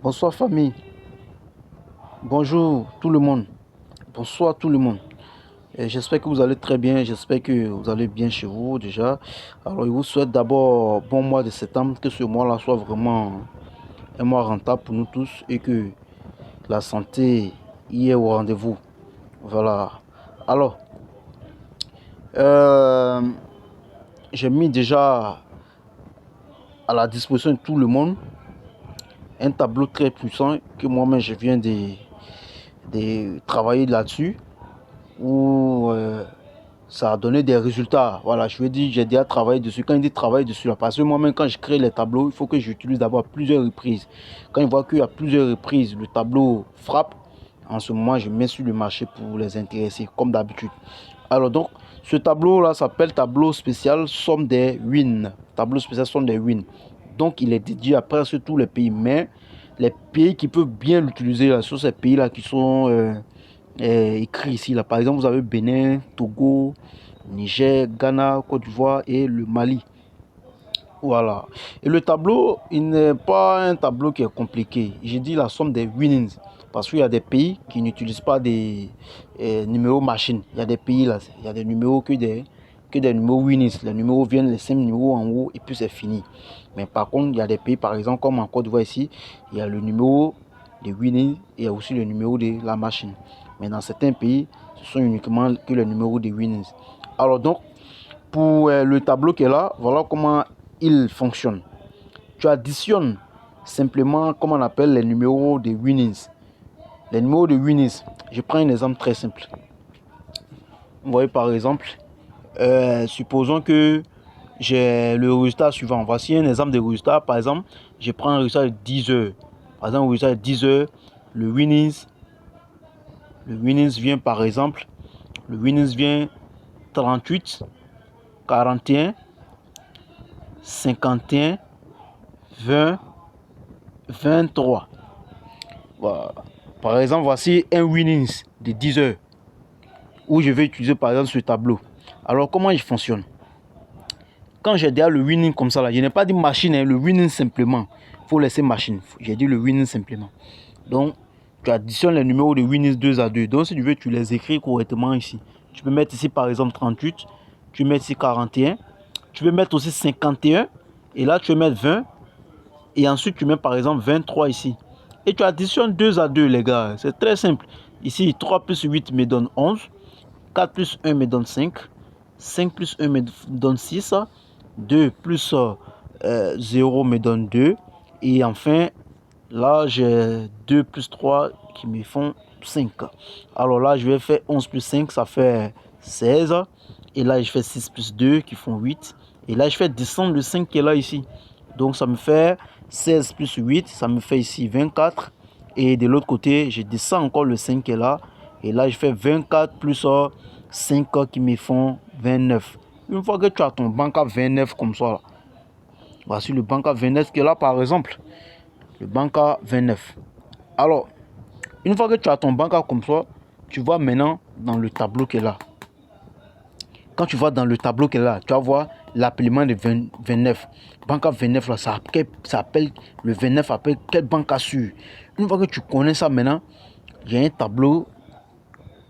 Bonsoir famille, bonjour tout le monde, bonsoir tout le monde. J'espère que vous allez très bien, j'espère que vous allez bien chez vous déjà. Alors je vous souhaite d'abord bon mois de septembre, que ce mois-là soit vraiment un mois rentable pour nous tous et que la santé y est au rendez-vous. Voilà. Alors, euh, j'ai mis déjà à la disposition de tout le monde un tableau très puissant que moi-même je viens de travailler là-dessus où ça a donné des résultats. Voilà, je veux dire, j'ai déjà travaillé dessus. Quand il dit travailler dessus, là, parce que moi-même, quand je crée les tableaux, il faut que j'utilise d'abord plusieurs reprises. Quand je vois qu'il y a plusieurs reprises, le tableau frappe, en ce moment, je mets sur le marché pour les intéresser, comme d'habitude. Alors donc, ce tableau-là s'appelle tableau spécial somme des wins. Tableau spécial somme des wins. Donc, il est dédié à presque tous les pays. Mais les pays qui peuvent bien l'utiliser, là, sur ces pays-là qui sont écrits ici, là. Par exemple, vous avez Bénin, Togo, Niger, Ghana, Côte d'Ivoire et le Mali. Voilà. Et le tableau, il n'est pas un tableau qui est compliqué. J'ai dit la somme des winnings. Parce qu'il y a des pays qui n'utilisent pas des numéros machines. Il y a des pays là, il y a des numéros que des numéros winnings. Les numéros viennent, les 5 numéros en haut et puis c'est fini. Mais par contre, il y a des pays, par exemple, comme en Côte d'Ivoire ici, il y a le numéro de winnings et il y a aussi le numéro de la machine. Mais dans certains pays, ce sont uniquement que les numéros de winnings. Alors donc, pour le tableau qui est là, voilà comment il fonctionne. Tu additionnes simplement, comme on appelle, les numéros de winnings. Les numéros de winnings, je prends un exemple très simple. Vous voyez par exemple, supposons que j'ai le résultat suivant. Voici un exemple de résultat. Par exemple, je prends un résultat de 10 heures. Par exemple, le résultat de 10 heures, le winnings vient par exemple, le winnings vient 38, 41, 51, 20, 23. Voilà. Par exemple, voici un winnings de 10 heures où je vais utiliser par exemple ce tableau. Alors, comment il fonctionne? Quand j'ai déjà le winning comme ça, là, je n'ai pas dit machine, hein, le winning simplement. Il faut laisser machine. J'ai dit le winning simplement. Donc, tu additionnes les numéros de winnings 2 à 2. Donc, si tu veux, tu les écris correctement ici. Tu peux mettre ici par exemple 38. Tu peux mettre ici 41. Tu peux mettre aussi 51. Et là, tu peux mettre 20. Et ensuite, tu mets par exemple 23 ici. Et tu additionnes 2 à 2, les gars. C'est très simple. Ici, 3 plus 8 me donne 11. 4 plus 1 me donne 5. 5 plus 1 me donne 6. 2 plus 0 me donne 2. Et enfin, là, j'ai 2 plus 3 qui me font 5. Alors là, je vais faire 11 plus 5, ça fait 16. Et là, je fais 6 plus 2 qui font 8. Et là, je fais descendre le 5 qui est là ici. Donc, ça me fait 16 plus 8, ça me fait ici 24. Et de l'autre côté, je descends encore le 5 qui est là. Et là, je fais 24 plus 5 qui me font 29. Une fois que tu as ton banque à 29 comme ça, là, voici le banque à 29 qui est là par exemple. Le banque à 29. Alors, une fois que tu as ton banque à comme ça, tu vois maintenant dans le tableau qui est là. Quand tu vois dans le tableau qui est là, tu vas voir l'appellement de 29. Banque à 29, là, ça appelle, le 29 appelle quelle banque assure. Une fois que tu connais ça maintenant, il y a un tableau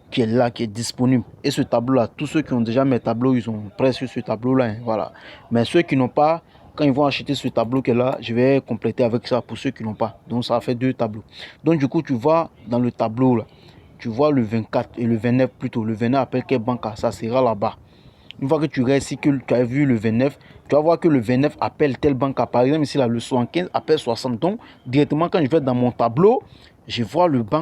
qui est là, qui est disponible. Et ce tableau-là, tous ceux qui ont déjà mes tableaux, ils ont presque ce tableau-là. Hein, voilà. Mais ceux qui n'ont pas, quand ils vont acheter ce tableau qui est là, je vais compléter avec ça pour ceux qui n'ont pas. Donc ça fait 2 tableaux. Donc du coup, tu vois dans le tableau là, tu vois le 24 et le 29 plutôt. Le 29 appelle quelle banque? Ça sera là-bas. Une fois que tu restes que tu as vu le 29, tu vas voir que le 29 appelle telle banque. Par exemple, ici, là, le 75 appelle 60. Donc, directement, quand je vais dans mon tableau, je vois le banque